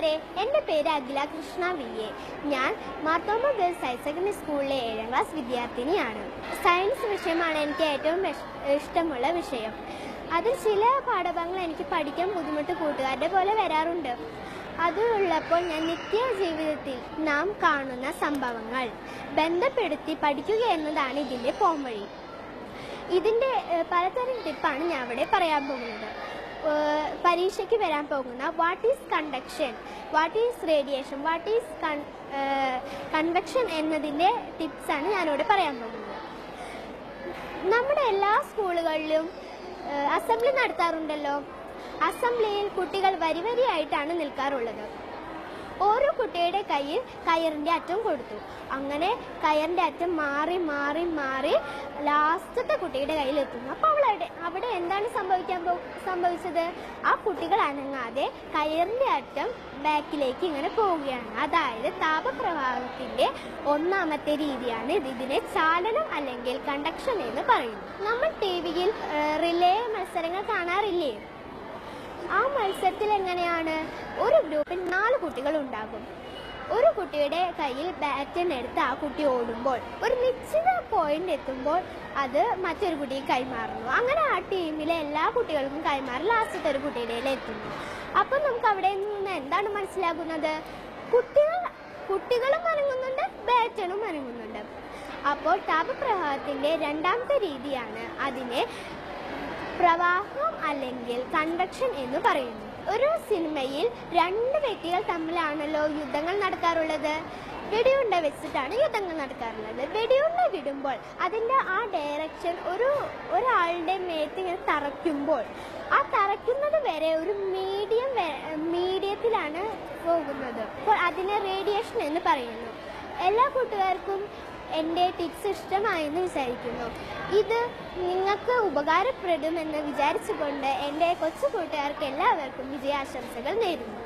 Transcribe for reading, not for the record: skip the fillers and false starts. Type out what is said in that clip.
കൂട്ടുകാരെ, എൻ്റെ പേര് അഖില കൃഷ്ണ വി.എ. ഞാൻ മാർത്തോമ ഗേൾസ് ഹയർ സെക്കൻഡറി സ്കൂളിലെ 7ാം ക്ലാസ് വിദ്യാർത്ഥിനിയാണ്. സയൻസ് വിഷയമാണ് എനിക്ക് ഏറ്റവും ഇഷ്ടമുള്ള വിഷയം. അതിൽ ചില പാഠഭാഗങ്ങൾ എനിക്ക് പഠിക്കാൻ ബുദ്ധിമുട്ട് കൂട്ടുകാരുടെ പോലെ വരാറുണ്ട്. അതുള്ളപ്പോൾ ഞാൻ നിത്യ ജീവിതത്തിൽ നാം കാണുന്ന സംഭവങ്ങൾ ബന്ധപ്പെടുത്തി പഠിക്കുക എന്നതാണ് ഇതിൻ്റെ പോംവഴി. ഇതിൻ്റെ പലതരം ടിപ്പാണ് ഞാൻ ഇവിടെ പറയാൻ പോകുന്നത്. പരീക്ഷയ്ക്ക് വരാൻ പോകുന്ന what is conduction, what is radiation, what is convection എന്നതിൻ്റെ ടിപ്സാണ് ഞാനിവിടെ പറയാൻ പോകുന്നത്. നമ്മുടെ എല്ലാ സ്കൂളുകളിലും അസംബ്ലി നടത്താറുണ്ടല്ലോ. അസംബ്ലിയിൽ കുട്ടികൾ വരിവരിയായിട്ടാണ് നിൽക്കാറുള്ളത്. ഓരോ കുട്ടിയുടെ കയ്യിൽ കയറിൻ്റെ അറ്റം കൊടുത്തു. അങ്ങനെ കയറിൻ്റെ അറ്റം മാറി മാറി മാറി ലാസ്റ്റത്തെ കുട്ടിയുടെ കയ്യിൽ എത്തുന്നു. അപ്പോൾ അവിടെ എന്താണ് സംഭവിച്ചത്? ആ കുട്ടികൾ അനങ്ങാതെ കയറിൻ്റെ അറ്റം ബാക്കിലേക്ക് ഇങ്ങനെ പോവുകയാണ്. അതായത് താപപ്രവാഹത്തിൻ്റെ ഒന്നാമത്തെ രീതിയാണ് ഇതിനെ ചാലനം അല്ലെങ്കിൽ കണ്ടക്ഷൻ എന്ന് പറയുന്നു. നമ്മൾ ടി.വിയിൽ റിലേ മത്സരങ്ങൾ കാണാറില്ലേ? ആ മത്സരത്തിൽ എങ്ങനെയാണ്? ഒരു ഗ്രൂപ്പിൽ 4 കുട്ടികൾ ഉണ്ടാകും. ഒരു കുട്ടിയുടെ കയ്യിൽ ബാറ്റൺ എടുത്ത് ആ കുട്ടി ഓടുമ്പോൾ ഒരു നിശ്ചിത പോയിന്റ് എത്തുമ്പോൾ അത് മറ്റൊരു കുട്ടിക്ക് കൈമാറുന്നു. അങ്ങനെ ആ ടീമിലെ എല്ലാ കുട്ടികൾക്കും കൈമാറി ലാസ്റ്റത്തെ ഒരു കുട്ടിയുടെ എത്തുന്നു. അപ്പം നമുക്ക് അവിടെ നിന്ന് എന്താണ് മനസ്സിലാകുന്നത്? കുട്ടികളും അനങ്ങുന്നുണ്ട്, ബാറ്റണും അനങ്ങുന്നുണ്ട്. അപ്പോൾ താപപ്രവാഹത്തിൻ്റെ രണ്ടാമത്തെ രീതിയാണ് അതിനെ പ്രവാഹം അല്ലെങ്കിൽ കൺവെക്ഷൻ എന്ന് പറയുന്നു. ഒരു സിനിമയിൽ 2 വ്യക്തികൾ തമ്മിലാണല്ലോ യുദ്ധങ്ങൾ നടക്കാറുള്ളത്. വെടിയുണ്ട വെച്ചിട്ടാണ് യുദ്ധങ്ങൾ നടക്കാറുള്ളത്. വെടിയുണ്ട വിടുമ്പോൾ അതിൻ്റെ ആ ഡയറക്ഷൻ ഒരാളുടെ മേത്ത് ഇങ്ങനെ തറയ്ക്കുമ്പോൾ ആ തറയ്ക്കുന്നത് വരെ ഒരു മീഡിയത്തിലാണ് പോകുന്നത്. അപ്പോൾ അതിനെ റേഡിയേഷൻ എന്ന് പറയുന്നു. എല്ലാ കൂട്ടുകാർക്കും എൻ്റെ ടിപ്സ് ഇഷ്ടമായെന്ന് വിചാരിക്കുന്നു. ഇത് നിങ്ങൾക്ക് ഉപകാരപ്പെടുമെന്ന് വിചാരിച്ചുകൊണ്ട് എൻ്റെ കൊച്ചു കൂട്ടുകാർക്ക് എല്ലാവർക്കും വിജയാശംസകൾ നേരുന്നു.